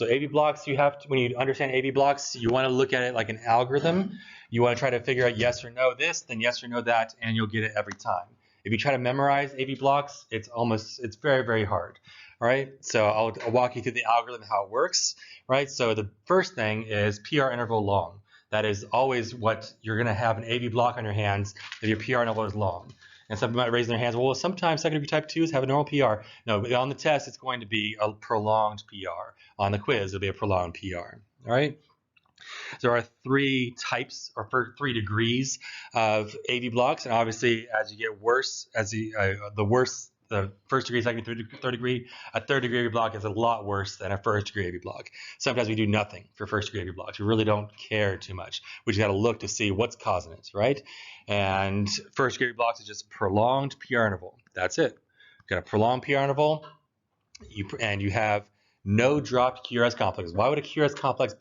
So AV blocks, you have to, when you understand AV blocks, you want to look at it like an algorithm. You want to try to figure out yes or no this, then yes or no that, and you'll get it every time. If you try to memorize AV blocks, it's very, very hard. All right, so I'll walk you through the algorithm, how it works. Right, so the first thing is PR interval long. That is always what you're going to have an AV block on your hands if your PR interval is long. And some people might raise their hands, well, sometimes second degree type 2s have a normal PR. No, but on the test, it's going to be a prolonged PR. On the quiz, it'll be a prolonged PR. All right. There are 3 types or 3 degrees of AV blocks, and obviously, as you get worse, as the worse the first degree, second degree, third degree, a third degree AV block is a lot worse than a first degree AV block. Sometimes we do nothing for first degree AV blocks. We really don't care too much. We just got to look to see what's causing it, right? And first degree AV blocks is just prolonged PR interval. That's it. Got a prolonged PR interval, and you have no dropped QRS complexes. Why would a QRS complex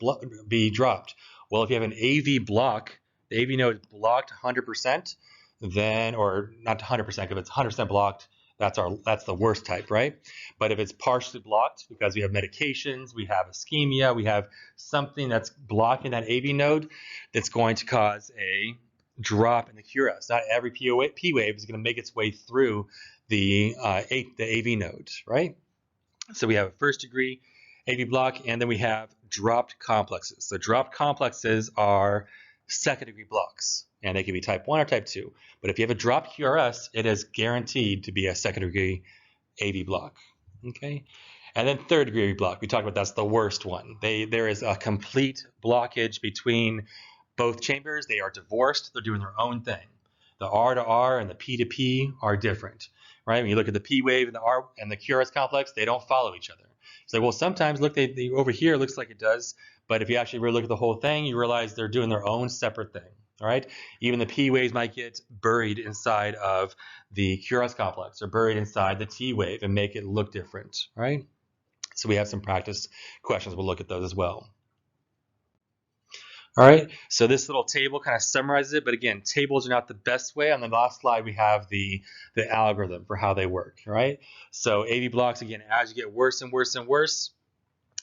be dropped? Well, if you have an AV block, the AV node is blocked 100%, then, or not 100%, if it's 100% blocked, that's the worst type, right? But if it's partially blocked because we have medications, we have ischemia, we have something that's blocking that AV node, that's going to cause a drop in the QRS. Not every P wave is going to make its way through the AV node, right? So we have a first degree AV block, and then we have dropped complexes. So dropped complexes are second degree blocks, and they can be type 1 or type 2. But if you have a dropped QRS, it is guaranteed to be a second degree AV block. Okay, and then third degree AV block, we talked about that's the worst one. There is a complete blockage between both chambers. They are divorced. They're doing their own thing. The R to R and the P to P are different, right? When you look at the P wave and the R and the QRS complex, they don't follow each other. So, well, sometimes look, they over here looks like it does, but if you actually really look at the whole thing, you realize they're doing their own separate thing. All right. Even the P waves might get buried inside of the QRS complex or buried inside the T wave and make it look different. Right. So we have some practice questions. We'll look at those as well. All right. So this little table kind of summarizes it. But again, tables are not the best way. On the last slide, we have the algorithm for how they work. Right. So AV blocks, again, as you get worse and worse and worse,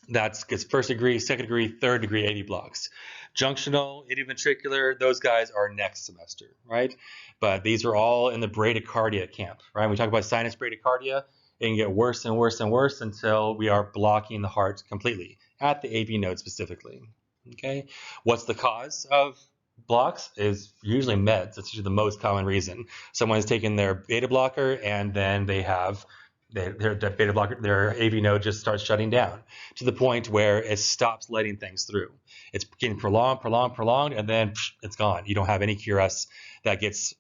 that's first degree, second degree, third degree AV blocks. Junctional, idioventricular, those guys are next semester, right? But these are all in the bradycardia camp, right? When we talk about sinus bradycardia, it can get worse and worse and worse until we are blocking the heart completely at the AV node specifically. Okay, what's the cause of blocks? Is usually meds. That's usually the most common reason. Someone has taken their beta blocker and then they have their beta blocker, their AV node just starts shutting down to the point where it stops letting things through. It's getting prolonged, and then it's gone. You don't have any QRS that gets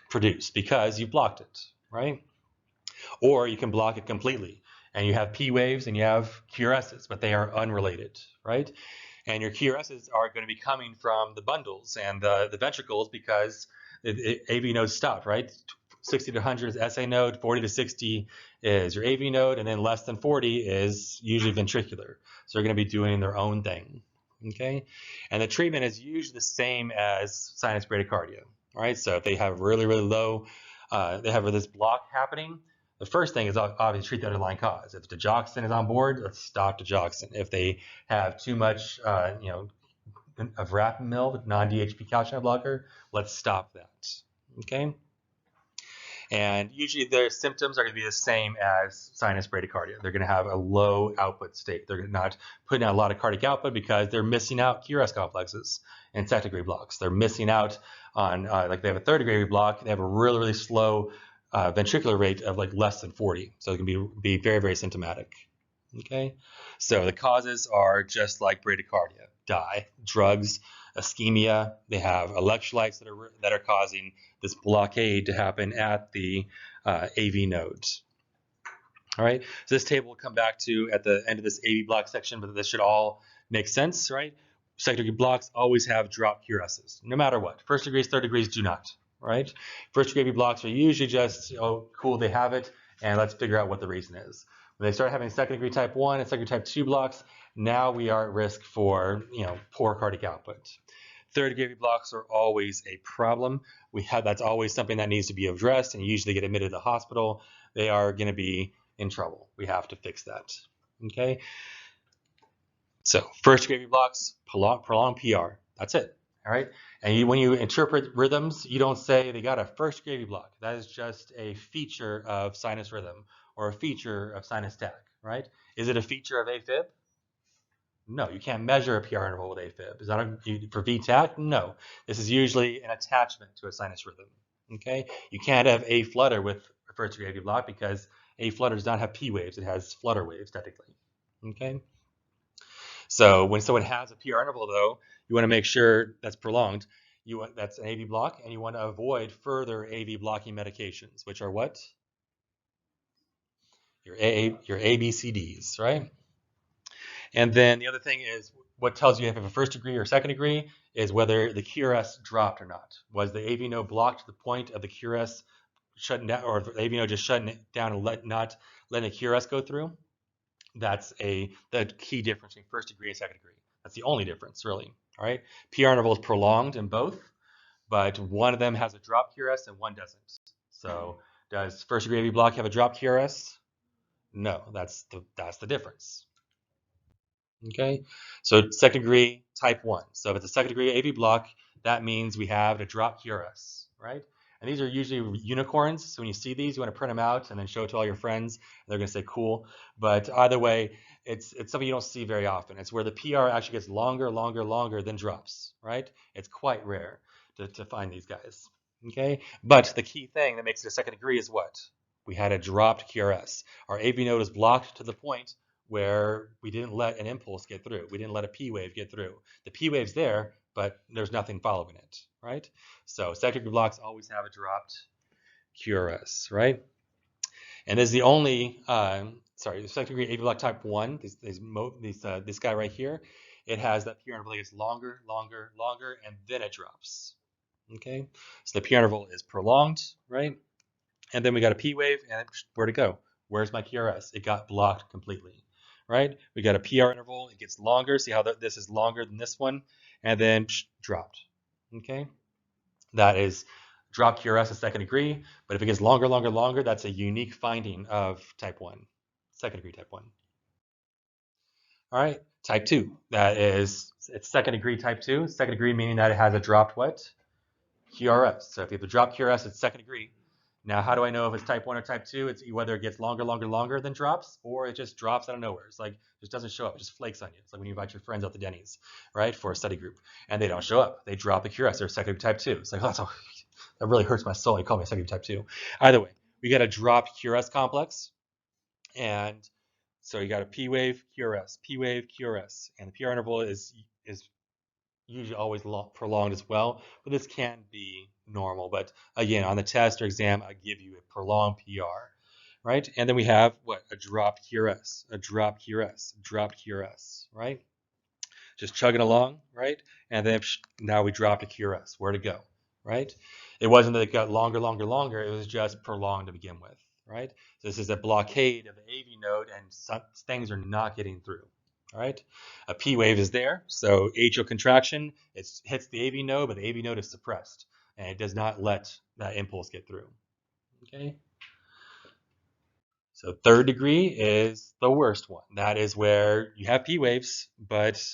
produced because you blocked it, right? Or you can block it completely, and you have P waves and you have QRSs, but they are unrelated, right? And your QRSs are going to be coming from the bundles and the ventricles because the AV node stopped, right? 60 to 100 is SA node, 40 to 60 is your AV node, and then less than 40 is usually ventricular. So they're going to be doing their own thing, okay? And the treatment is usually the same as sinus bradycardia, all right? So if they have really, really low, they have this block happening, the first thing is obviously treat the underlying cause. If digoxin is on board, let's stop digoxin. If they have too much, of verapamil, non-DHP calcium blocker, let's stop that, okay? And usually their symptoms are going to be the same as sinus bradycardia. They're going to have a low output state. They're not putting out a lot of cardiac output because they're missing out QRS complexes and second degree blocks. They're missing out on, like they have a third degree block, they have a really, really slow ventricular rate of like less than 40. So it can be very, very symptomatic. Okay, so the causes are just like bradycardia: drugs, ischemia. They have electrolytes that are causing this blockade to happen at the AV nodes. All right, so this table will come back to at the end of this AV block section, but this should all make sense, right? Second degree blocks always have dropped QRSs, no matter what. First degrees, third degrees do not, right? First degree AV blocks are usually just, oh, cool, they have it, and let's figure out what the reason is. When they start having second degree type 1 and second degree type 2 blocks, now we are at risk for poor cardiac output. Third degree blocks are always a problem. That's always something that needs to be addressed and usually get admitted to the hospital. They are going to be in trouble. We have to fix that. Okay. So first degree AV blocks, prolonged PR. That's it. All right. And when you interpret rhythms, you don't say they got a first degree AV block. That is just a feature of sinus rhythm or a feature of sinus tach, right? Is it a feature of AFib? No, you can't measure a PR interval with AFib. Is that for VTach? No. This is usually an attachment to a sinus rhythm. Okay. You can't have A flutter with a first degree AV block because A flutter does not have P waves. It has flutter waves technically. Okay. So when someone has a PR interval, though, you want to make sure that's prolonged. That's an AV block, and you want to avoid further AV blocking medications, which are what? Your ABCDs, right? And then the other thing is what tells you if you have a first degree or second degree is whether the QRS dropped or not. Was the AV node blocked to the point of the QRS shutting down, or the AV node just shutting it down and not letting the QRS go through? That's the key difference between first degree and second degree. That's the only difference, really. All right. PR interval is prolonged in both, but one of them has a drop QRS and one doesn't. So does first degree AV block have a drop QRS? No, that's the difference. Okay. So second degree type 1. So if it's a second degree AV block, that means we have a drop QRS, right? And these are usually unicorns. So when you see these, you want to print them out and then show it to all your friends. They're going to say cool. But either way, it's something you don't see very often. It's where the PR actually gets longer, than drops, right? It's quite rare to find these guys. Okay. But the key thing that makes it a second degree is what? We had a dropped QRS. Our AV node is blocked to the point where we didn't let an impulse get through. We didn't let a P wave get through. The P wave's there, but there's nothing following it, right? So second degree blocks always have a dropped QRS, right? And this is the only, the second degree AV block type 1, this guy right here, it has that PR interval that gets longer, and then it drops. Okay, so the PR interval is prolonged, right? And then we got a P wave, and where'd it go? Where's my QRS? It got blocked completely, right? We got a PR interval. It gets longer. See how this is longer than this one? And then dropped, okay? That is drop QRS at second degree. But if it gets longer, that's a unique finding of type 1, second degree type 1. All right, type 2. It's second degree type 2. Second degree meaning that it has a dropped what? QRS. So if you have a drop QRS, it's second degree. Now, how do I know if it's type 1 or type 2? It's whether it gets longer than drops, or it just drops out of nowhere. It's like it just doesn't show up. It just flakes on you. It's like when you invite your friends out to Denny's, right, for a study group, and they don't show up. They drop the QRS. They're second type 2. It's like, oh, that really hurts my soul. You call me a second type 2. Either way, we got a dropped QRS complex, and so you got a P wave QRS, and the PR interval is usually always prolonged as well, but this can be normal. But again, on the test or exam, I give you a prolonged PR, right? And then we have what? A dropped QRS, right? Just chugging along, right? And then now we dropped a QRS. Where'd it go, right? It wasn't that it got longer. It was just prolonged to begin with, right? So this is a blockade of the AV node, and some things are not getting through. All right, a P wave is there, so atrial contraction, it hits the AV node, but the AV node is suppressed, and it does not let that impulse get through. Okay. So third degree is the worst one. That is where you have P waves, but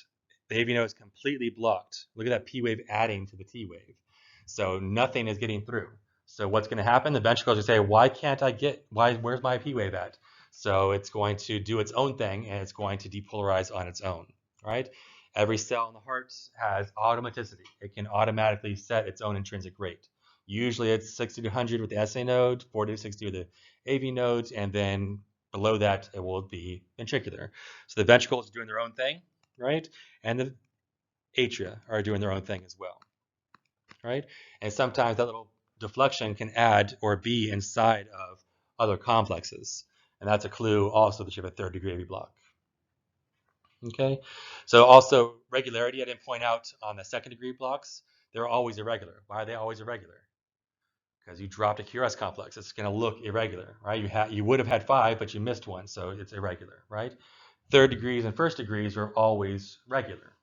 the AV node is completely blocked. Look at that P wave adding to the T wave. So nothing is getting through. So what's going to happen? The ventricles will say, where's my P wave at? So it's going to do its own thing, and it's going to depolarize on its own, right? Every cell in the heart has automaticity. It can automatically set its own intrinsic rate. Usually it's 60 to 100 with the SA node, 40 to 60 with the AV nodes, and then below that it will be ventricular. So the ventricles are doing their own thing, right? And the atria are doing their own thing as well, right? And sometimes that little deflection can add or be inside of other complexes. And that's a clue also that you have a third degree AV block. Okay, so also regularity, I didn't point out on the second degree blocks, they're always irregular. Why are they always irregular? Because you dropped a QRS complex. It's going to look irregular, right? You would have had 5, but you missed 1, so it's irregular, right? Third degrees and first degrees are always regular.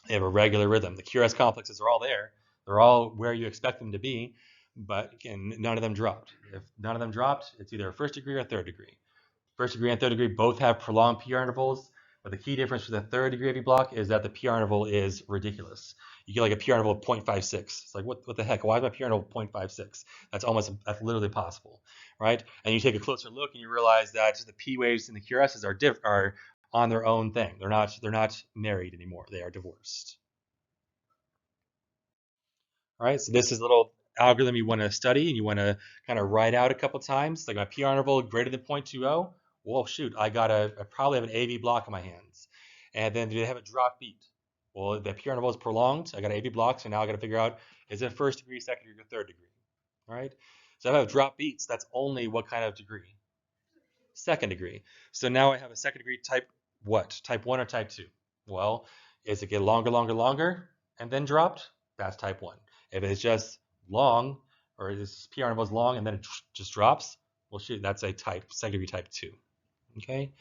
They have a regular rhythm. The QRS complexes are all there. They're all where you expect them to be, but again, none of them dropped. If none of them dropped, it's either a first degree or a third degree. First degree and third degree both have prolonged PR intervals. But the key difference for the third degree AV block is that the PR interval is ridiculous. You get like a PR interval of 0.56. It's like, what the heck? Why is my PR interval 0.56? That's literally possible, right? And you take a closer look and you realize that the P waves and the QRSs are on their own thing. They're not married anymore. They are divorced. All right, so this is a little algorithm you want to study and you want to kind of write out a couple times. Like my PR interval greater than 0.20. Well, shoot, I probably have an AV block in my hands. And then do they have a drop beat? Well, the PR interval is prolonged. I got an AV block, so now I got to figure out, is it first degree, second degree, or third degree? All right, so if I have drop beats, that's only what kind of degree? Second degree. So now I have a second degree type what? Type 1 or type 2? Well, is it get longer, longer, longer, and then dropped? That's type 1. If it's just long, or this PR interval is long and then it just drops, well, shoot, that's a second degree type 2. Okay?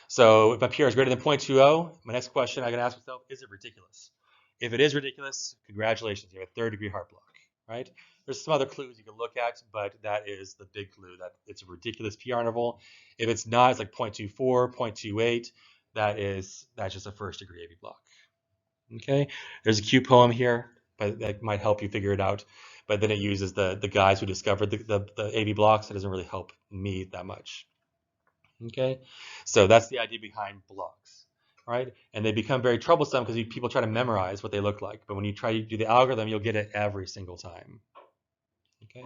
So if my PR is greater than 0.20, my next question I got to ask myself, is it ridiculous? If it is ridiculous, congratulations, you have a third degree heart block, right? There's some other clues you can look at, but that is the big clue, that it's a ridiculous PR interval. If it's not, it's like 0.24, 0.28, that's just a first degree AV block. Okay, there's a cute poem here, but that might help you figure it out. But then it uses the guys who discovered the AV blocks. It doesn't really help me that much. Okay, so that's the idea behind blocks, right? And they become very troublesome because people try to memorize what they look like. But when you try to do the algorithm, you'll get it every single time. Okay,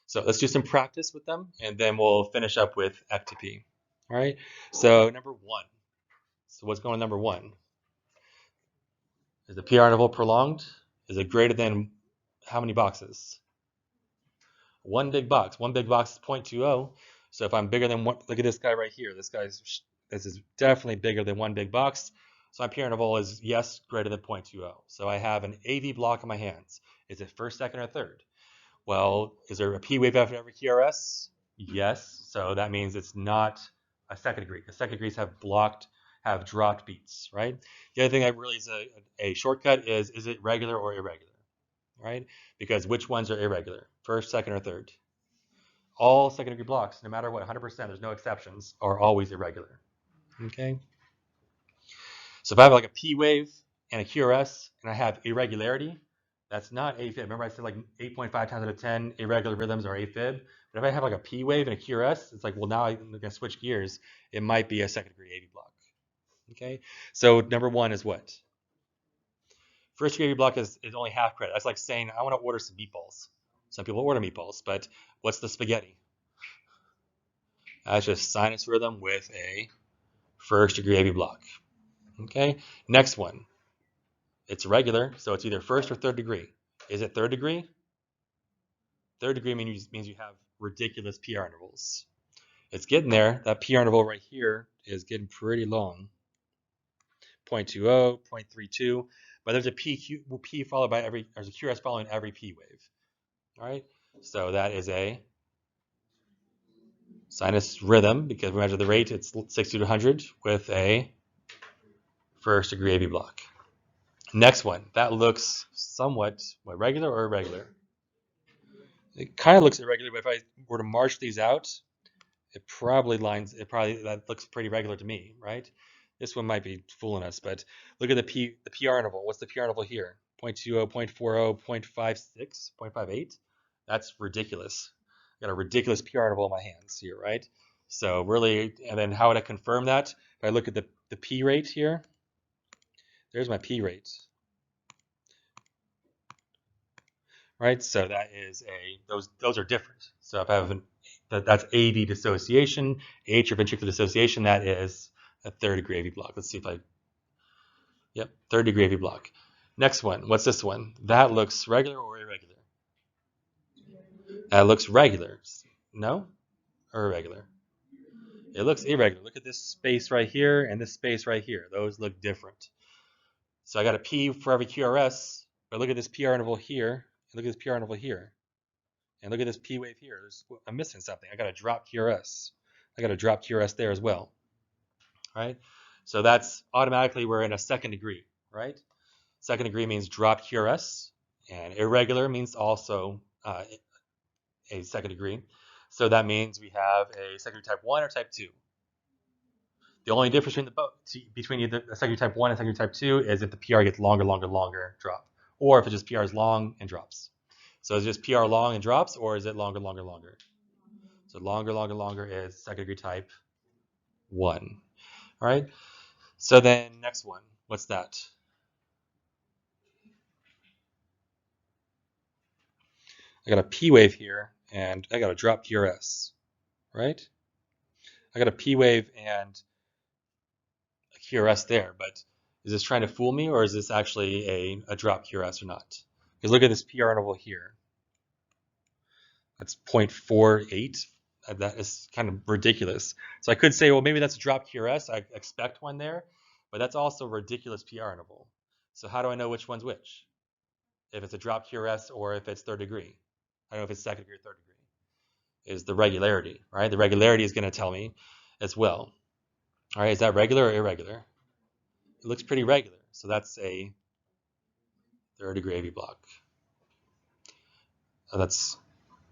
so let's do some practice with them, and then we'll finish up with FTP. All right, so number one. So what's going on number one? Is the PR interval prolonged? Is it greater than how many boxes? One big box. One big box is 0.20. So if I'm bigger than one, look at this guy right here. This is definitely bigger than one big box. So my PR interval is, yes, greater than 0.20. So I have an AV block in my hands. Is it first, second, or third? Well, is there a P wave after every QRS? Yes. So that means it's not a second degree. The second degrees have dropped beats, right? The other thing that really is a shortcut is it regular or irregular, right? Because which ones are irregular? First, second, or third? All second degree blocks, no matter what, 100%, there's no exceptions, are always irregular. Okay? So if I have like a P wave and a QRS and I have irregularity, that's not AFib. Remember I said like 8.5 times out of 10 irregular rhythms are AFib? But if I have like a P wave and a QRS, it's like, well, now I'm going to switch gears. It might be a second degree AV block. Okay? So number one is what? First degree AV block is only half credit. That's like saying, I want to order some meatballs. Some people order meatballs, but what's the spaghetti? That's just sinus rhythm with a first degree AV block. Okay, next one. It's regular, so it's either first or third degree. Is it third degree? Third degree means you have ridiculous PR intervals. It's getting there. That PR interval right here is getting pretty long. 0.20, 0.32, but there's a P followed by there's a QRS following every P wave. All right, so that is a sinus rhythm because we measure the rate. It's 60 to 100 with a first degree AV block. Next one, that looks somewhat regular or irregular. It kind of looks irregular, but if I were to march these out, that looks pretty regular to me, right? This one might be fooling us, but look at the PR interval. What's the PR interval here? 0.20, 0.40, 0.56, 0.58. That's ridiculous. I got a ridiculous PR interval in my hands here, right? So really, and then how would I confirm that? If I look at the P rate here, there's my P rate. Right, so that is those are different. So if I have that's AV dissociation, atrioventricular dissociation, that is a third degree AV block. Let's see if yep, third degree AV block. Next one, what's this one? That looks regular or irregular? That looks regular. No, or irregular? It looks irregular. Look at this space right here and this space right here. Those look different. So I got a P for every QRS, but look at this PR interval here, and look at this PR interval here. And look at this P wave here. I'm missing something. I got to drop QRS. I got to drop QRS there as well. Right? So that's automatically we're in a second degree, right? Second degree means drop QRS, and irregular means also a second degree. So that means we have a second degree type 1 or type 2. The only difference between either secondary type 1 and secondary type 2 is if the PR gets longer, drop, or if it just PR is long and drops. So is it just PR long and drops, or is it longer? So longer is secondary type 1. All right. So then next one, what's that? I got a P wave here, and I got a drop QRS, right? I got a P wave and a QRS there, but is this trying to fool me, or is this actually a drop QRS or not? Because look at this PR interval here. That's 0.48. That is kind of ridiculous. So I could say, well, maybe that's a drop QRS. I expect one there, but that's also a ridiculous PR interval. So how do I know which one's which? If it's a drop QRS or if it's third degree? I don't know if it's second degree or third degree. Is the regularity, right? The regularity is going to tell me as well. All right, is that regular or irregular? It looks pretty regular, so that's a third degree AV block. Oh, that's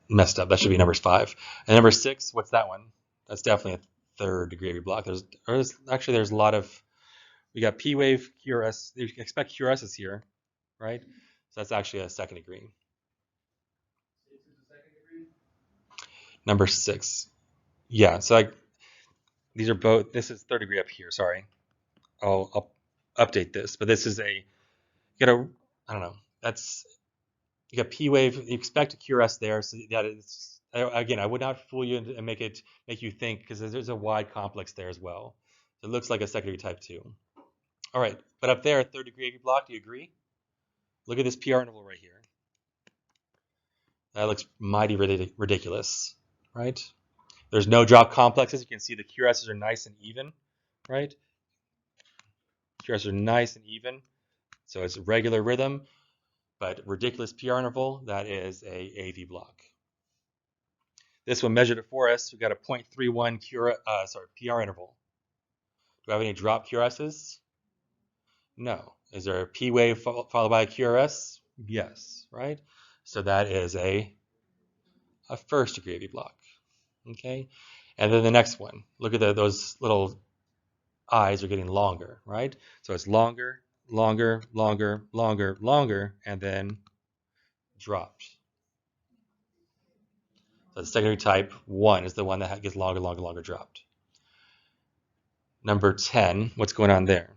messed up. That should be number 5. And number 6, what's that one? That's definitely a third degree AV block. There's a lot of, we got P wave, QRS. You expect QRSs here, right? So that's actually a second degree. Number 6. Yeah, so these are both, this is third degree up here, sorry. I'll update this, but this is I don't know, you got P wave, you expect a QRS there, so that is, again, I would not fool you and make you think, because there's a wide complex there as well. So it looks like a secondary type 2. All right, but up there, third degree AV block, do you agree? Look at this PR interval right here. That looks mighty ridiculous, right? There's no drop complexes. You can see the QRSs are nice and even, right? QRSs are nice and even. So it's a regular rhythm, but ridiculous PR interval, that is a AV block. This one measured at 4S, we got a 0.31 PR interval. Do I have any drop QRSs? No. Is there a P wave followed by a QRS? Yes, right? So that is a first degree AV block. Okay, and then the next one. Look at those little eyes are getting longer, right? So it's longer, and then dropped. So the secondary type 1 is the one that gets longer dropped. Number 10, what's going on there?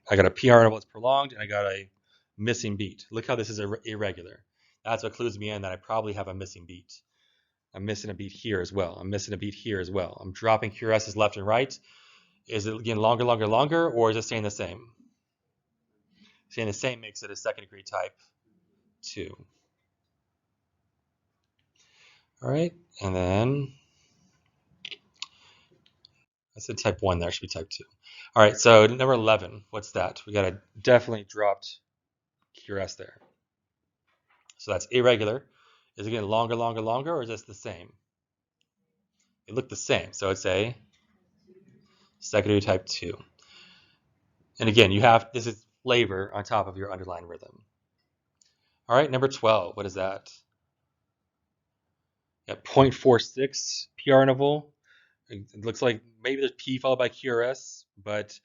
I got a PR interval that's prolonged, and I got a missing beat. Look how this is irregular. That's what clues me in that I probably have a missing beat. I'm missing a beat here as well. I'm missing a beat here as well. I'm dropping QRSs left and right. Is it getting longer, or is it staying the same? Staying the same makes it a second degree type 2. All right, and then I said type 1 there, should be type 2. All right, so number 11, what's that? We got a definitely dropped QRS there. So that's irregular. Is it getting longer, or is this the same? It looked the same, so it's a secondary type 2. And again, this is flavor on top of your underlying rhythm. All right, number 12, what is that? Got 0.46 PR interval. It looks like maybe there's P followed by QRS, but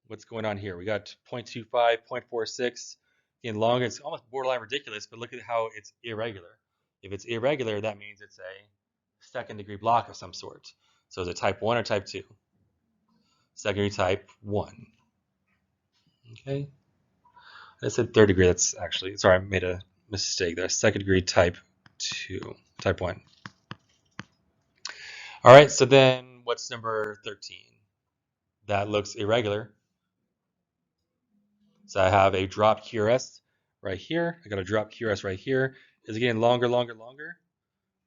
what's going on here? We got 0.25, 0.46. Again, long, it's almost borderline ridiculous, but look at how it's irregular. If it's irregular, that means it's a second degree block of some sort. So is it type 1 or type 2? Secondary type 1. Okay. I said third degree. That's actually, sorry, I made a mistake there. Second degree type 2, type 1. All right, so then what's number 13? That looks irregular. So I have a drop QRS right here. I got a drop QRS right here. Is it getting longer?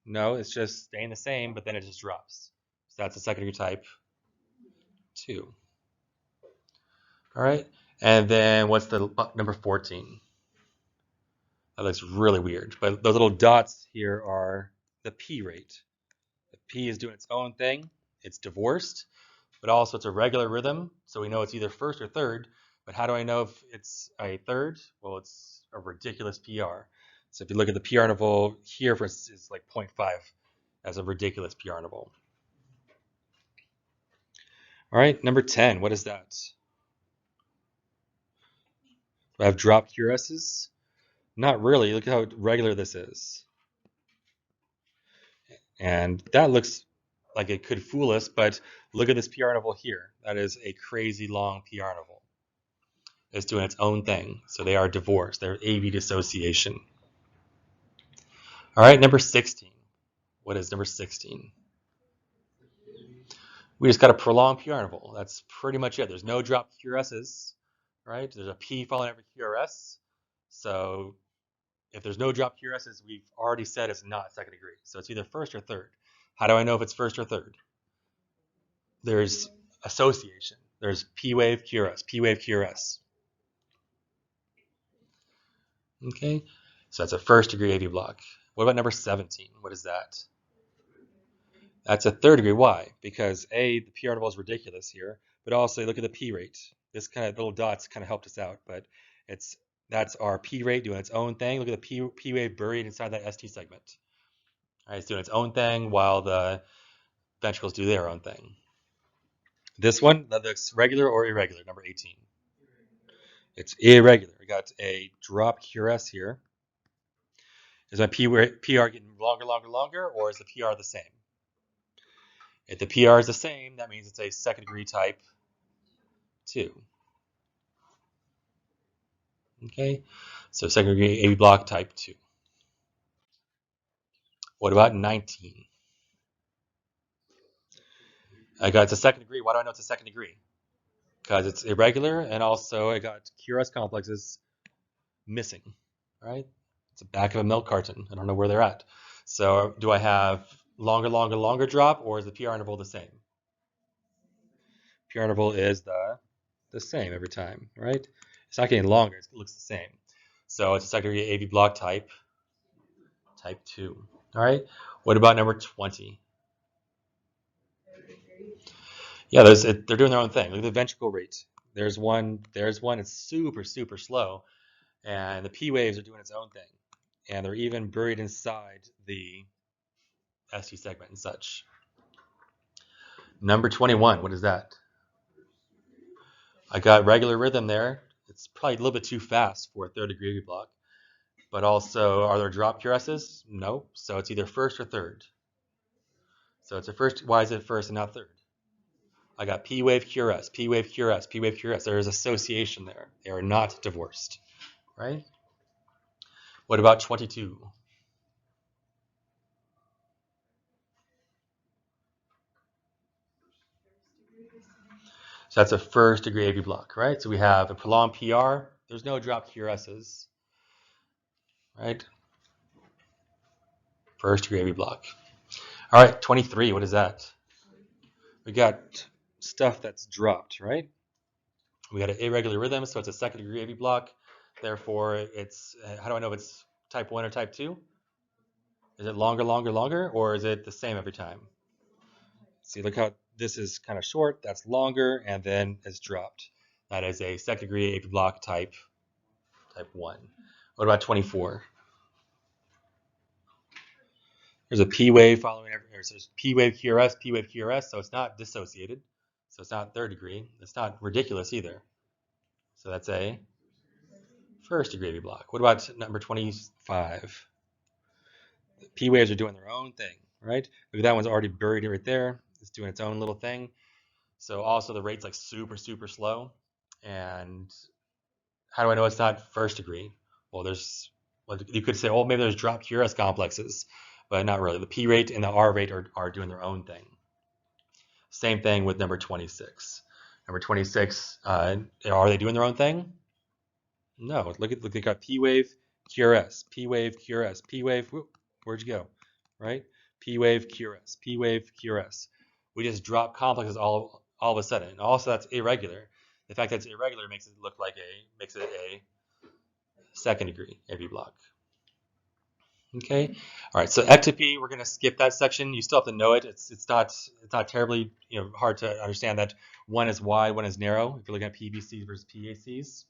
No, it's just staying the same, but then it just drops. So that's a second degree type 2. All right, and then what's the number 14? That looks really weird, but those little dots here are the P rate. The P is doing its own thing. It's divorced, but also it's a regular rhythm, so we know it's either first or third. But how do I know if it's a third? Well, it's a ridiculous PR. So if you look at the PR interval here, for instance, it's like 0.5 as a ridiculous PR interval. All right, number 10, what is that? Do I have drop QRSs? Not really. Look at how regular this is. And that looks like it could fool us, but look at this PR interval here. That is a crazy long PR interval. It's doing its own thing. So they are divorced. They're AV dissociation. All right, number 16. What is number 16? We just got a prolonged PR interval. That's pretty much it. There's no drop QRSs, right? There's a P following every QRS. So if there's no drop QRSs, we've already said it's not second degree. So it's either first or third. How do I know if it's first or third? There's association. There's P wave QRS, P wave QRS. Okay, so that's a first degree AV block. What about number 17? What is that? That's a third degree. Why? Because A, the PR interval is ridiculous here, but also look at the P rate. This kind of little dots kind of helped us out, but that's our P rate doing its own thing. Look at the P wave buried inside that ST segment. All right, it's doing its own thing while the ventricles do their own thing. This one, that looks regular or irregular, number 18. It's irregular. We got a drop QRS here. Is my PR getting longer, or is the PR the same? If the PR is the same, that means it's a second degree type 2. Okay, so second degree AV block type 2. What about 19? I got it's a second degree. Why do I know it's a second degree? Because it's irregular, and also I got QRS complexes missing, right? It's the back of a milk carton. I don't know where they're at. So do I have longer drop, or is the PR interval the same? PR interval is the same every time, right? It's not getting longer. It looks the same. So it's a second degree AV block type 2. All right. What about number 20? Yeah, they're doing their own thing. Look at the ventricle rate. There's one. It's super slow, and the P waves are doing its own thing, and they're even buried inside the ST segment and such. Number 21. What is that? I got regular rhythm there. It's probably a little bit too fast for a third degree AV block, but also are there drop QRSs? No. So it's either first or third. So it's a first. Why is it first and not third? I got P wave QRS, P wave QRS, P wave QRS. There is association there. They are not divorced, right? What about 22? So that's a first degree AV block, right? So we have a prolonged PR. There's no drop QRSs, right? First degree AV block. All right, 23. What is that? We got stuff that's dropped, right? We got an irregular rhythm, so it's a second degree AV block. Therefore, it's how do I know if it's type 1 or type 2? Is it longer, or is it the same every time? See, look how this is kind of short, that's longer, and then it's dropped. That is a second degree AV block type 1. What about 24? There's a P wave following so there's P wave QRS, so it's not dissociated. So it's not third degree. It's not ridiculous either. So that's a first degree AV block. What about number 25? The P waves are doing their own thing, right? Look, that one's already buried right there. It's doing its own little thing. So also the rate's like super slow. And how do I know it's not first degree? Well, you could say, well, maybe there's drop QRS complexes, but not really. The P rate and the R rate are doing their own thing. Same thing with number 26. Number 26, are they doing their own thing? No. Look, they got P wave, QRS, P wave, QRS, P wave. Whoop, where'd you go? Right? P wave, QRS, P wave, QRS. We just drop complexes all of a sudden. And also, that's irregular. The fact that it's irregular makes it a second degree AV block. Okay. All right. So ectopy, we're going to skip that section. You still have to know it. It's not terribly hard to understand that one is wide, one is narrow. If you're looking at PVCs versus PACs.